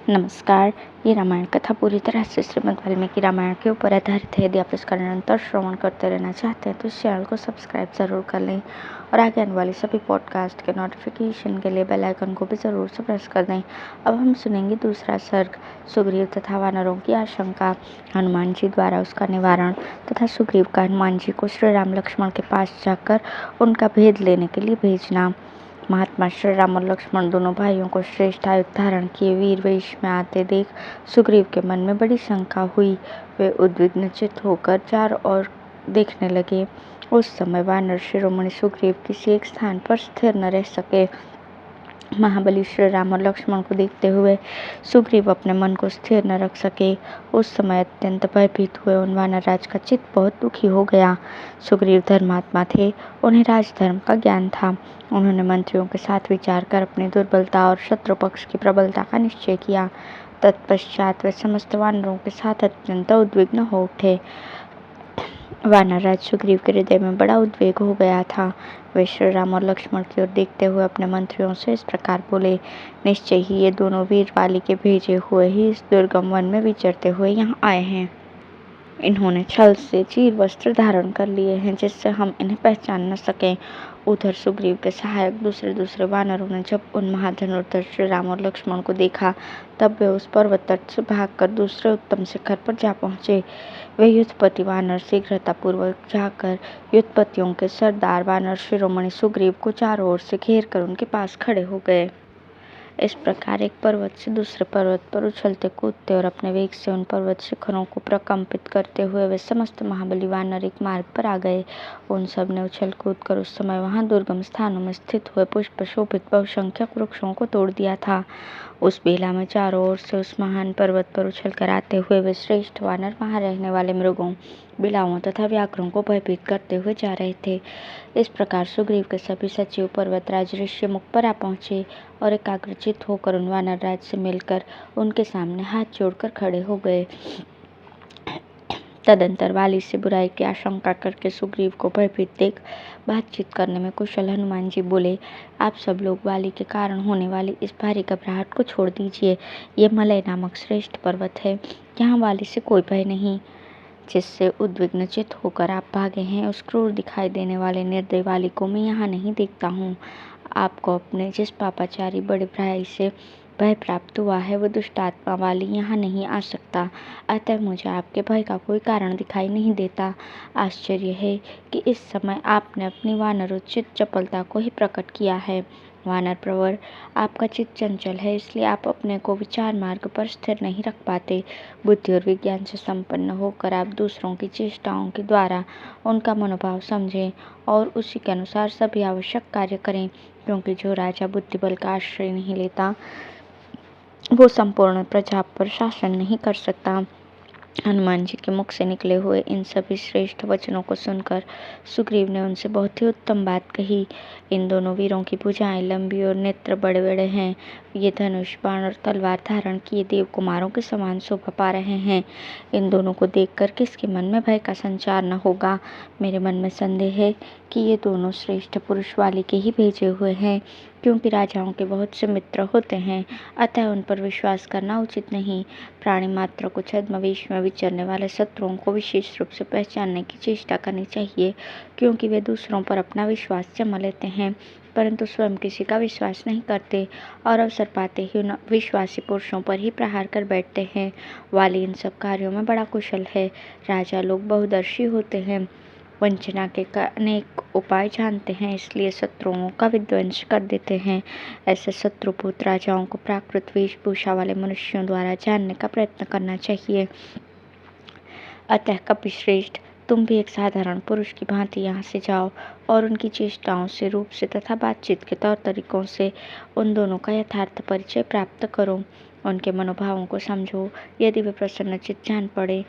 नमस्कार। ये रामायण कथा पूरी तरह से श्रीमद् वाल्मीकि रामायण के ऊपर आधारित है। यदि आप इसका निरंतर श्रवण करते रहना चाहते हैं तो इस चैनल को सब्सक्राइब ज़रूर कर लें और आगे आने वाली सभी पॉडकास्ट के नोटिफिकेशन के लिए बेल आइकन को भी ज़रूर से प्रेस कर दें। अब हम सुनेंगे दूसरा सर्ग, सुग्रीव तथा वानरों की आशंका, हनुमान जी द्वारा उसका निवारण तथा सुग्रीव का हनुमान जी को श्री राम लक्ष्मण के पास जाकर उनका भेद लेने के लिए भेजना। महात्मा श्री राम और लक्ष्मण दोनों भाइयों को श्रेष्ठ आयुध धारण किए वीर वेश में आते देख सुग्रीव के मन में बड़ी शंका हुई। वे उद्विग्न चित्त होकर चारों ओर देखने लगे। उस समय वानर शिरोमणि सुग्रीव किसी एक स्थान पर स्थिर न रह सके। महाबली श्री राम और लक्ष्मण को देखते हुए सुग्रीव अपने मन को स्थिर न रख सके। उस समय अत्यंत भयभीत हुए उन वानरराज का चित्त बहुत दुखी हो गया। सुग्रीव धर्मात्मा थे, उन्हें राजधर्म का ज्ञान था। उन्होंने मंत्रियों के साथ विचार कर अपनी दुर्बलता और शत्रु पक्ष की प्रबलता का निश्चय किया। तत्पश्चात वे समस्त वानरों के साथ अत्यंत उद्विग्न हो उठे। वानरराज सुग्रीव के हृदय में बड़ा उद्वेग हो गया था। वे श्री राम और लक्ष्मण की ओर देखते हुए अपने मंत्रियों से इस प्रकार बोले, निश्चय ही ये दोनों वीर वाली के भेजे हुए ही इस दुर्गम वन में विचरते हुए यहाँ आए हैं। इन्होंने छल से चीर वस्त्र धारण कर लिए हैं जिससे हम इन्हें पहचान न सकें। उधर सुग्रीव के सहायक दूसरे वानरों ने जब उन महाधनुर्धर श्री राम और लक्ष्मण को देखा तब वे उस पर्वत तट से भागकर दूसरे उत्तम शिखर पर जा पहुंचे। वे युद्धपति वानर शीघ्रतापूर्वक जाकर युद्धपतियों के सरदार वानर शिरोमणि सुग्रीव को चारों ओर से घेर कर उनके पास खड़े हो गए। इस प्रकार एक पर्वत से दूसरे पर्वत पर उछलते कूदते और अपने वेग से उन पर्वत शिखरों को प्रकंपित करते हुए वे समस्त महाबली वानर एक मार्ग पर आ गए। उन सब ने उछल कूद कर उस समय वहां दुर्गम स्थानों में स्थित हुए पुष्प शोभित बहुसंख्यक वृक्षों को तोड़ दिया था। उस बेला में चारों ओर से उस महान पर्वत पर उछल कर आते हुए वे श्रेष्ठ वानर वहां रहने वाले मृगों, बिलाओं तथा व्याघ्रों को भयभीत करते हुए जा रहे थे। इस प्रकार सुग्रीव के सभी सचिव पर्वतराज ऋष्यमुख पर आ पहुंचे और एकाग्रचित्त होकर उन वानरराज से मिलकर उनके सामने हाथ जोड़कर खड़े हो गए। तदंतर वाली से बुराई की आशंका करके सुग्रीव को भयभीत देख बातचीत करने में कुशल हनुमान जी बोले, आप सब लोग वाली के कारण होने वाली इस भारी घबराहट को छोड़ दीजिए। ये मलय नामक श्रेष्ठ पर्वत है, यहाँ वाली से कोई भय नहीं। जिससे उद्विग्न चित्त होकर आप भागे हैं उस क्रूर दिखाई देने वाले निर्दय वाली को मैं यहाँ नहीं देखता हूँ। आपको अपने जिस पापाचारी बड़े भाई से भय प्राप्त हुआ है वह दुष्ट आत्मा वाली यहाँ नहीं आ सकता, अतः मुझे आपके भय का कोई कारण दिखाई नहीं देता। आश्चर्य है कि इस समय आपने अपनी वानरोचित चपलता को ही प्रकट किया है। वानर प्रवर, आपका चित्त चंचल है, इसलिए आप अपने को विचार मार्ग पर स्थिर नहीं रख पाते। बुद्धि और विज्ञान से संपन्न होकर आप दूसरों की चेष्टाओं के द्वारा उनका मनोभाव समझें और उसी के अनुसार सभी आवश्यक कार्य करें, क्योंकि जो राजा बुद्धिबल का आश्रय नहीं लेता वो संपूर्ण प्रजा पर शासन नहीं कर सकता। हनुमान जी के मुख से निकले हुए इन सभी श्रेष्ठ वचनों को सुनकर सुग्रीव ने उनसे बहुत ही उत्तम बात कही। इन दोनों वीरों की भुजाएं लंबी और नेत्र बड़े बड़े हैं। ये धनुष बाण और तलवार धारण किए देव कुमारों के समान शोभा पा रहे हैं। इन दोनों को देखकर किसके मन में भय का संचार न होगा। मेरे मन में संदेह है कि ये दोनों श्रेष्ठ पुरुष वाली के ही भेजे हुए हैं, क्योंकि राजाओं के बहुत से मित्र होते हैं, अतः उन पर विश्वास करना उचित नहीं। प्राणी मात्र को छद्मवेश में विचरने वाले शत्रुओं को विशेष रूप से पहचानने की चेष्टा करनी चाहिए, क्योंकि वे दूसरों पर अपना विश्वास जमा लेते हैं परंतु स्वयं किसी का विश्वास नहीं करते और अवसर पाते ही उन विश्वासी पुरुषों पर ही प्रहार कर बैठते हैं। वाली इन सब कार्यों में बड़ा कुशल है। राजा लोग बहुदर्शी होते हैं, वंचना के अनेक उपाय जानते हैं, इसलिए शत्रुओं का विध्वंस कर देते हैं। ऐसे शत्रुपुत्र राजाओं को प्राकृत वेशभूषा वाले मनुष्यों द्वारा जानने का प्रयत्न करना चाहिए। अतः कपिश्रेष्ठ, तुम भी एक साधारण पुरुष की भांति यहाँ से जाओ और उनकी चेष्टाओं से, रूप से तथा बातचीत के तौर तरीकों से उन दोनों का यथार्थ परिचय प्राप्त करो। उनके मनोभावों को समझो। यदि वे प्रसन्नचित्त जान पड़े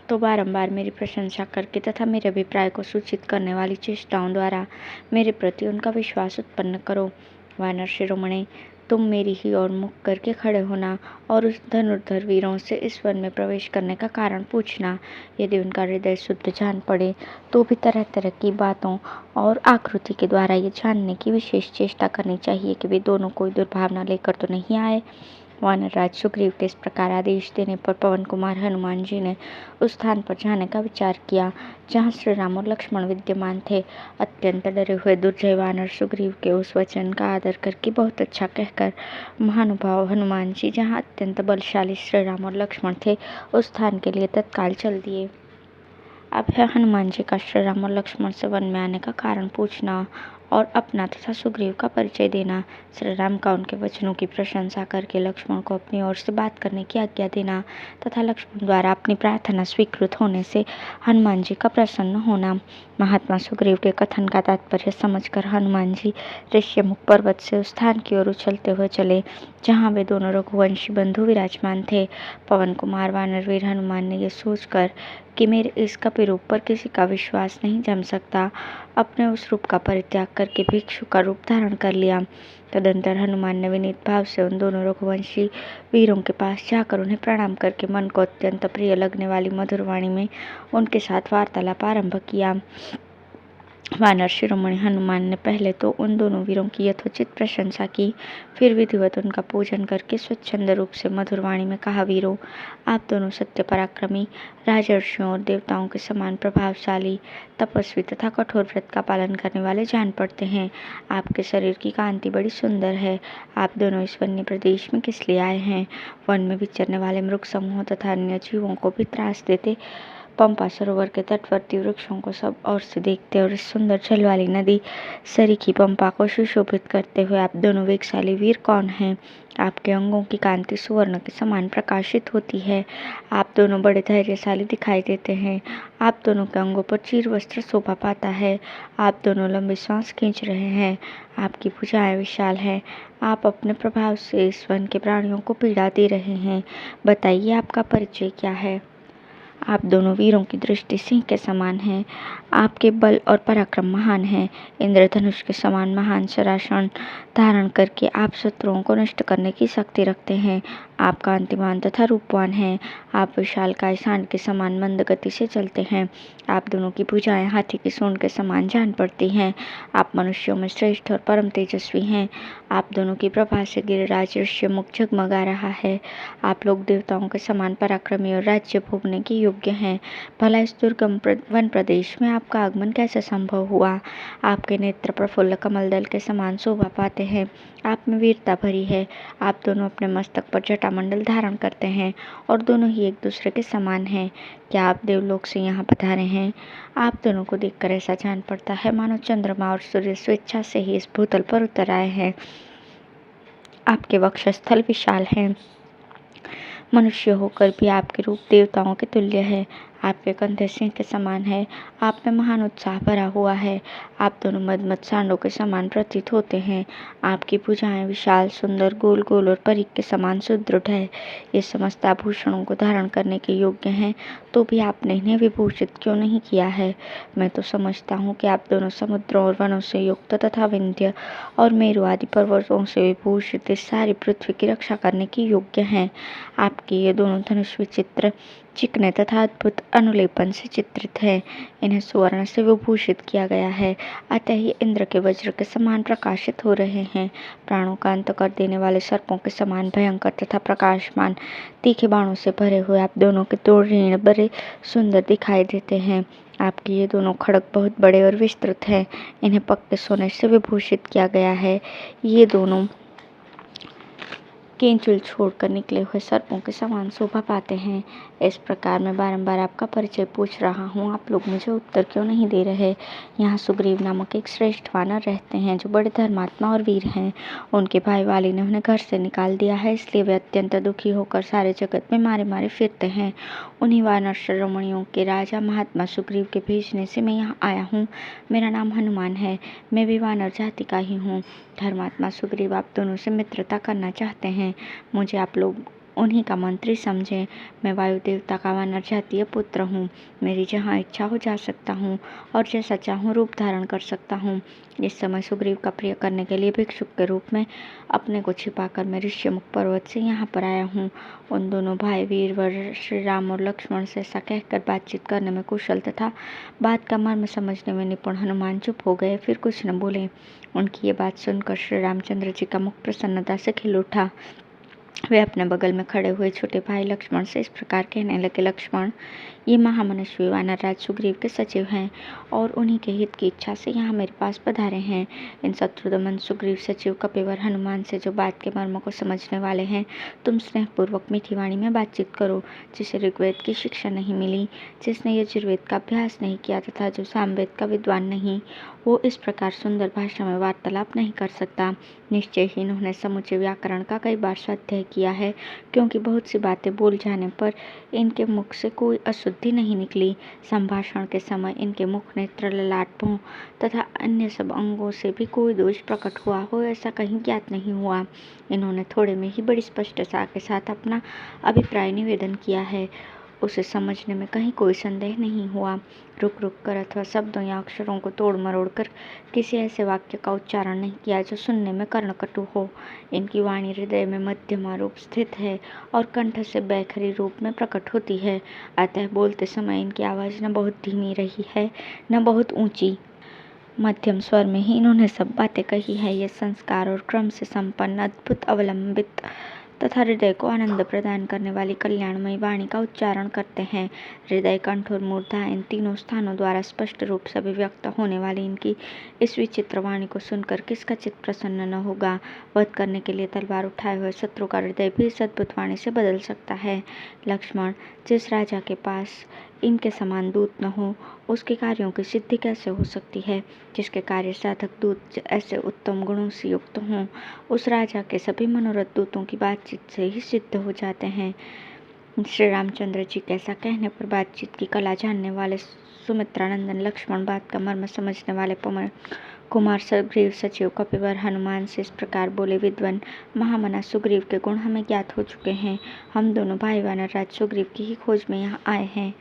तो बारंबार मेरी प्रशंसा करके तथा मेरे अभिप्राय को सूचित करने वाली चेष्टाओं द्वारा मेरे प्रति उनका विश्वास उत्पन्न करो। वानर शिरोमणि, तुम मेरी ही ओर मुख करके खड़े होना और उस धनुर्धर वीरों से इस वन में प्रवेश करने का कारण पूछना। यदि उनका हृदय शुद्ध जान पड़े तो भी तरह तरह की बातों और आकृति के द्वारा ये जानने की विशेष चेष्टा करनी चाहिए कि वे दोनों कोई दुर्भावना लेकर तो नहीं आए। वानरराज सुग्रीव के इस प्रकार आदेश देने पर पवन कुमार हनुमान जी ने उस स्थान पर जाने का विचार किया जहाँ श्री राम और लक्ष्मण विद्यमान थे। अत्यंत डरे हुए दुर्जय वानर सुग्रीव के उस वचन का आदर करके बहुत अच्छा कहकर महानुभाव हनुमान जी जहाँ अत्यंत बलशाली श्री राम और लक्ष्मण थे उस स्थान के लिए तत्काल चल दिए। अब है हनुमान जी का श्री राम और लक्ष्मण से वन में आने का कारण पूछना और अपना तथा सुग्रीव का परिचय देना। श्री राम का उनके वचनों की प्रशंसा करके लक्ष्मण को अपनी ओर से बात करने की आज्ञा देना तथा लक्ष्मण द्वारा अपनी प्रार्थना स्वीकृत होने से हनुमान जी का प्रसन्न होना। महात्मा सुग्रीव के कथन का तात्पर्य समझकर हनुमान जी ऋष्यमुख पर्वत से उस स्थान की ओर उछलते हुए चले जहाँ वे दोनों रघुवंशी बंधु विराजमान थे। पवन कुमार वानरवीर हनुमान ने यह सोचकर कि मेरे इस कपि रूप पर किसी का विश्वास नहीं जम सकता, अपने उस रूप का परित्याग करके भिक्षु का रूप धारण कर लिया। तदंतर हनुमान ने विनीत भाव से उन दोनों रघुवंशी वीरों के पास जाकर उन्हें प्रणाम करके मन को अत्यंत प्रिय लगने वाली मधुर वाणी में उनके साथ वार्तालाप आरंभ किया। वानर शिरोमणि हनुमान ने पहले तो उन दोनों वीरों की यथोचित प्रशंसा की, फिर विधिवत उनका पूजन करके स्वच्छंद रूप से मधुर वाणी में कहा, वीरों, आप दोनों सत्य पराक्रमी, राजर्षियों और देवताओं के समान प्रभावशाली, तपस्वी तथा कठोर व्रत का पालन करने वाले जान पड़ते हैं। आपके शरीर की कांति बड़ी सुंदर है। आप दोनों इस वन्य प्रदेश में किस लिए आए हैं? वन में विचरने वाले मृग समूह तथा अन्य जीवों को भी त्रास देते पंपा सरोवर के तटवर्ती वृक्षों को सब ओर से देखते और इस सुंदर जल वाली नदी सरीखी पंपा को सुशोभित करते हुए आप दोनों वेगशाली वीर कौन हैं? आपके अंगों की कांति सुवर्ण के समान प्रकाशित होती है। आप दोनों बड़े धैर्यशाली दिखाई देते हैं। आप दोनों के अंगों पर चीर वस्त्र शोभा पाता है। आप दोनों लंबी सांस खींच रहे हैं। आपकी भुजाएं विशाल हैं। आप अपने प्रभाव से इस वन के प्राणियों को पीड़ा दे रहे हैं। बताइए, आपका परिचय क्या है? आप दोनों वीरों की दृष्टि सिंह के समान है। आपके बल और पराक्रम महान है। इंद्रधनुष के समान महान शरासन धारण करके आप शत्रुओं को नष्ट करने की शक्ति रखते हैं। आप कांतिमान तथा रूपवान हैं। आप विशालकाय सांड के समान मंद गति से चलते हैं। आप दोनों की भुजाएं हाथी की सूंड के समान जान पड़ती हैं। आप मनुष्यों में श्रेष्ठ और परम तेजस्वी हैं। आप दोनों की प्रभा से गिरिराज ऋष्यमुख जगमगा रहा है। आप लोग देवताओं के समान पराक्रमी और राज्य भोगने के योग्य हैं। भला इस दुर्गम वन प्रदेश में आपका आगमन कैसे संभव हुआ? आपके नेत्र प्रफुल्ल कमल दल के समान शोभा पाते हैं। आप में वीरता भरी है। आप दोनों अपने मस्तक पर जटामंडल धारण करते हैं और दोनों ही एक दूसरे के समान हैं। क्या आप देवलोक से यहाँ पधारे हैं? आप दोनों को देखकर ऐसा जान पड़ता है मानो चंद्रमा और सूर्य स्वेच्छा से ही इस भूतल पर उतर आए हैं। आपके वक्षस्थल विशाल हैं। मनुष्य होकर भी आपके रूप देवताओं के तुल्य है। आपके कंधे सिंह के समान है। आप में महान उत्साह भरा हुआ है। आप दोनों मदमद सांडों के समान प्रतीत होते हैं। आपकी भुजाएं विशाल, सुंदर, गोल गोल और परीख के समान सुदृढ़ है। ये समस्त आभूषणों को धारण करने के योग्य हैं, तो भी आपने इन्हें विभूषित क्यों नहीं किया है? मैं तो समझता हूँ कि आप दोनों समुद्रों और वनों से युक्त तथा विंध्य और मेरु आदि पर्वतों से विभूषित इस सारी पृथ्वी की रक्षा करने के योग्य हैं। आपके ये दोनों धनुष विचित्र, चिकने तथा अद्भुत अनुलेपन से चित्रित है। इन्हें सुवर्ण से विभूषित किया गया है, अतः ये इंद्र के वज्र के समान प्रकाशित हो रहे हैं। प्राणों का अंत कर देने वाले सर्पों के समान भयंकर तथा प्रकाशमान तीखे बाणों से भरे हुए आप दोनों के दो रीढ़ बड़े सुंदर दिखाई देते हैं। आपके ये दोनों खड्ग बहुत बड़े और विस्तृत हैं। इन्हें पक्के सोने से विभूषित किया गया है। ये दोनों केंचुल छोड़कर निकले हुए सर्पों के समान शोभा पाते हैं। इस प्रकार मैं बारंबार आपका परिचय पूछ रहा हूँ, आप लोग मुझे उत्तर क्यों नहीं दे रहे? यहाँ सुग्रीव नामक एक श्रेष्ठ वानर रहते हैं जो बड़े धर्मात्मा और वीर हैं। उनके भाई वाली ने उन्हें घर से निकाल दिया है, इसलिए वे अत्यंत दुखी होकर सारे जगत में मारे मारे फिरते हैं। उन्हीं वानर शिरोमणियों के राजा महात्मा सुग्रीव के भेजने से मैं यहाँ आया हूँ। मेरा नाम हनुमान है। मैं भी वानर जाति का ही हूँ। धर्मात्मा सुग्रीव आप दोनों से मित्रता करना चाहते हैं। मुझे आप लोग उन्हीं का मंत्री समझें। मैं वायु देवता का वानर जातीय पुत्र हूँ। मेरी जहाँ इच्छा हो जा सकता हूँ और जैसा चाहूँ रूप धारण कर सकता हूँ। इस समय सुग्रीव का प्रिय करने के लिए भिक्षुक के रूप में अपने को छिपाकर मैं ऋष्यमुख पर्वत से यहाँ पर आया हूँ। उन दोनों भाई वीरवर श्री राम और लक्ष्मण से ऐसा कहकर बातचीत करने में कुशल तथा बात का मर्म समझने में निपुण हनुमान चुप हो गए, फिर कुछ न बोले। उनकी ये बात सुनकर श्री रामचंद्र जी का मुख प्रसन्नता से खिल उठा। वे अपने बगल में खड़े हुए छोटे भाई लक्ष्मण से इस प्रकार कहने लगे, लक्ष्मण, ये महामनस्वी वानरराज सुग्रीव के सचिव हैं और उन्हीं के हित की इच्छा से यहाँ मेरे पास पधारे हैं। इन शत्रुदमन सुग्रीव सचिव कपिवर हनुमान से जो बात के मर्म को समझने वाले हैं, तुम स्नेहपूर्वक मीठी वाणी में बातचीत करो। जिसे ऋग्वेद की शिक्षा नहीं मिली, जिसने यजुर्वेद का अभ्यास नहीं किया तथा जो सामवेद का विद्वान नहीं, वो इस प्रकार सुंदर भाषा में वार्तालाप नहीं कर सकता। निश्चय ही इन्होंने समुचे व्याकरण का कई बार स्वाध्याय किया है, क्योंकि बहुत सी बातें बोल जाने पर इनके मुख से कोई अशुद्धि नहीं निकली। संभाषण के समय इनके मुख, नेत्र, ललाट, भौं तथा अन्य सब अंगों से भी कोई दोष प्रकट हुआ हो, ऐसा कहीं ज्ञात नहीं हुआ। इन्होंने थोड़े में ही बड़ी स्पष्टता के साथ अपना अभिप्राय निवेदन किया है। उसे समझने में कहीं कोई संदेह नहीं हुआ। रुक रुक कर अथवा शब्दों या अक्षरों को तोड़ मरोड़ कर किसी ऐसे वाक्य का उच्चारण नहीं किया जो सुनने में कर्णकटु हो। इनकी वाणी हृदय में मध्यमा रूप स्थित है और कंठ से बैखरी रूप में प्रकट होती है। अतः बोलते समय इनकी आवाज़ न बहुत धीमी रही है, न बहुत ऊंची। मध्यम स्वर में ही इन्होंने सब बातें कही है। ये संस्कार और क्रम से संपन्न, अद्भुत, अवलंबित तथा हृदय को आनंद प्रदान करने वाली कल्याणमयी वाणी का उच्चारण करते हैं। हृदय, कंठ और मूर्धा, इन तीनों स्थानों द्वारा स्पष्ट रूप से अभिव्यक्त होने वाली इनकी इस विचित्र वाणी को सुनकर किसका चित्त प्रसन्न न होगा। वध करने के लिए तलवार उठाए हुए शत्रु का हृदय भी इस अद्भुत वाणी से बदल सकता है। लक्ष्मण, जिस राजा के पास इनके समान दूत न हो, उसके कार्यों की सिद्धि कैसे हो सकती है। जिसके कार्य साधक दूत ऐसे उत्तम गुणों से युक्त हों, उस राजा के सभी मनोरथ दूतों की बातचीत से ही सिद्ध हो जाते हैं। श्री रामचंद्र जी के ऐसा कहने पर बातचीत की कला जानने वाले सुमित्रानंदन लक्ष्मण, बात का मर्म समझने वाले पवन कुमार सुग्रीव सचिव कपिवर हनुमान से इस प्रकार बोले, विद्वान महामना सुग्रीव के गुण हमें ज्ञात हो चुके हैं। हम दोनों भाई वानरराज सुग्रीव की ही खोज में यहाँ आए हैं।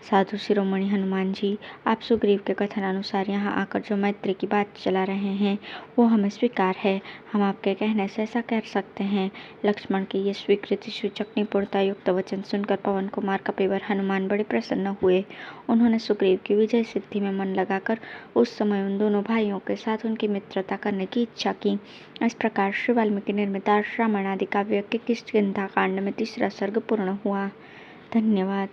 साधु शिरोमणि हनुमान जी, आप सुग्रीव के कथन अनुसार यहाँ आकर जो मैत्री की बात चला रहे हैं, वो हमें स्वीकार है। हम आपके कहने से ऐसा कर सकते हैं। लक्ष्मण की ये स्वीकृति सूचक निपुणता युक्त वचन सुनकर पवन कुमार कपिवर हनुमान बड़े प्रसन्न हुए। उन्होंने सुग्रीव की विजय सिद्धि में मन लगाकर उस समय उन दोनों भाइयों के साथ उनकी मित्रता करने की इच्छा की। इस प्रकार श्री वाल्मीकि निर्मित रामायण आदि काव्य के किष्किंधा कांड में 3रा सर्ग पूर्ण हुआ। धन्यवाद।